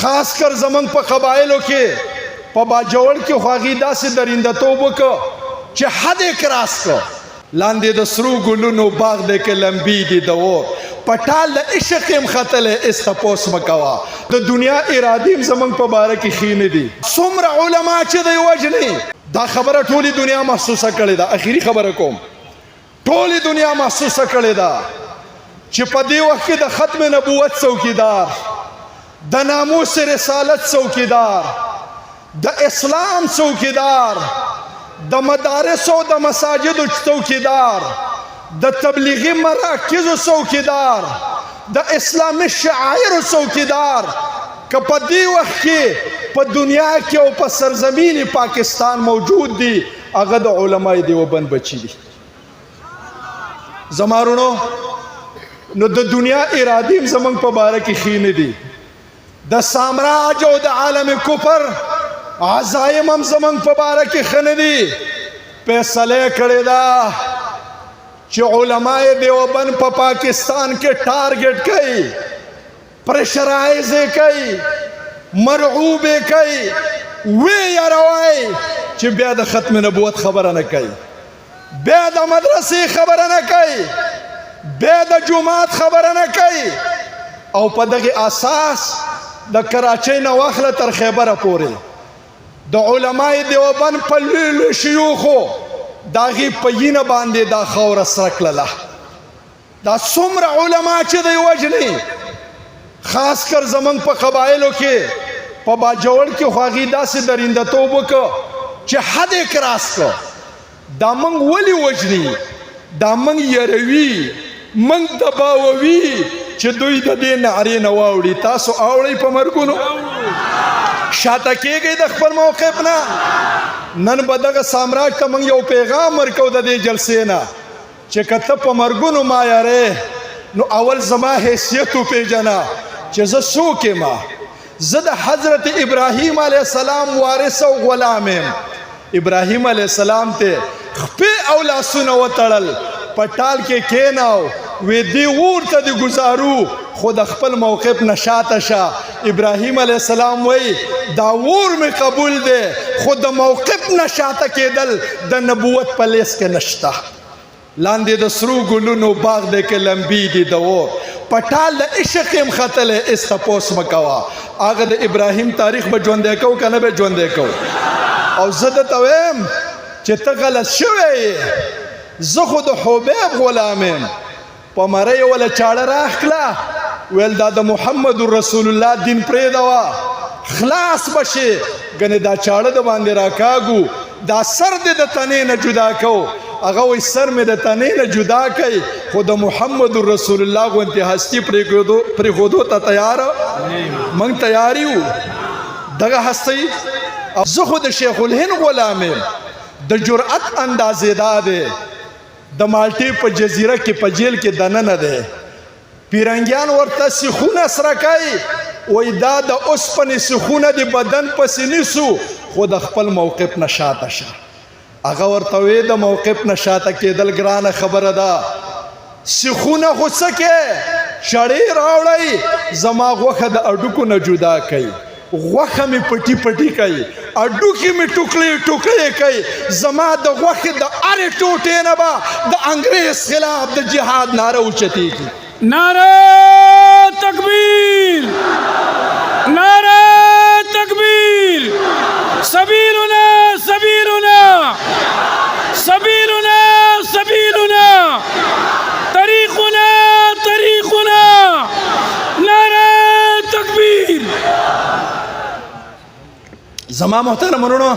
خاص کر زمنګ په قبایلو کې په باجوړ کې خو هغې داسې درندهتوب وکړه چې حد یې کراس کړ. لاندې د سرو ګلونو باغ دی که لمبي دي د اور په ټال د عشق یم ختلی هېڅ تپوس مه کوه. د دنیا ارادې هم زموږ په باره کې ښې نه دي. څومره علما چې دی وژني دا خبره ټولې دنیا محسوسه کړې ده. اخري خبره کوم، ټولې دنیا محسوسه کړې ده چې په دې وخت کې د ختم نبوت څوکیدار، د ناموس رسالت څوکیدار، د اسلام څوکیدار، د مدارس او د مساجدو څوکیدار، د تبلیغي مراکزو څوکیدار، د اسلامي شعائرو څوکیدار که په دې وخت کې په دنیا کې او په سرزمین پاکستان موجود دي هغه د علماء دیوبند بچي دي. زما وروڼو نو د دنیا ارادې هم زموږ په باره کې ښې نه دي. د سامراج او د عالم کفر عزایم هم زموږ په باره کې ښه نه دي. فیصله کړې ده چې علماء دیوبند په پاکستان کې ټارګټ کوي، پریشرائز یې کوي، مرعوب یې کوي، ویې یاروي چې بیا د ختم نبوت خبره نه کوي، بیا د مدرسې خبره نه کوي، بیا د جماعت خبره نه کوي. او په دغه اساس د کراچۍ نه واخله تر خیبره پورې د علماء دیوبند په لویو شیوخو د هغې په وینه باندې دا خاوره سره کړله. دا څومره علما چې دی وژني خاص کر زموږ په قبایلو کې په باجوړ کې خو هغې داسې درندهتوب وکړه چې حد یې کراس کړه. دا موږ ولې وژني؟ دا موږ یروي، موږ دباووي چې دوی د دې نعرې نه واوړي. تاسو اوړئ په مرګونو، شاته کېږئ د خپل موقف نه. نن به دغه سامراج ته موږ یو پیغام ورکو د دې جلسې نه چې که ته په مرګونو ما یارې نو اول زما حیثیت وپېژنه چې زه څوک یم. زه د حضرت ابراهیم علیه السلام وارث او غلام یم. ابراهیم علیه السلام ته خپې او لاسونه وتړل، په ټال کې کېناو، وی دې اور ته دې ګزارو خو د خپل موقف نه شاته شه. ابراهیم علیه السلام وی دا اور مې قبول دی خو د موقف نه شاته کېدل د نبوت په لیست کې نشته. لاندې د سرو ګلونو باغ دی که لمبي دي د اور په ټال د عشق یم ختلی هېڅ تپوس مه کوه. هغه د ابراهیم تاریخ به ژوندی کوو که نه به ژوندی کوو؟ او زه درته وایم چې ته غلط شوی یې. زه خو د حبیب غلام یم. په مرۍ وله چاړه راخکله، ویل دا د محمد رسول الله دین پرېږدوه خلاص به شې. ګنې دا چاړه د باندې راکاږو، دا سر دې د تنې نه جدا کوو. هغه وایي سر مې د تنې نه جدا کوي خو د محمد رسول الله غوندې هستي پرېښودو ته تیار موږ تیار یو. دغه هستۍ زه خو د شیخ الهند غلام یم. د جرأت اندازې دا دی د مالټې په جزیره کې په جیل کې دننه دی. پیرنګیان ورته سیخونه سره کوي، وایي دا د اوسپنې سیخونه د بدن پسې نیسو خو د خپل موقف نه شاته شه. هغه ورته وی د موقف نه شاته کېدل ګرانه خبره ده. سیخونه خو څه کې شړې راوړئ، زما غوښه د اډوکو نه جدا کوي، غوښه مې پټي پټي کوي، اډوکې مې ټوکړې ټوکړې کوي. زما د غوښې د هرې ټوټې نه به د انګریز خلاف د جهاد ناره اوچتېږي. نعرہ تکبیر، نعرہ تکبیر. سبیلنا سبیلنا سبیلنا سبیلنا طریقنا طریقنا. نعرہ تکبیر. زما محترم وروڼو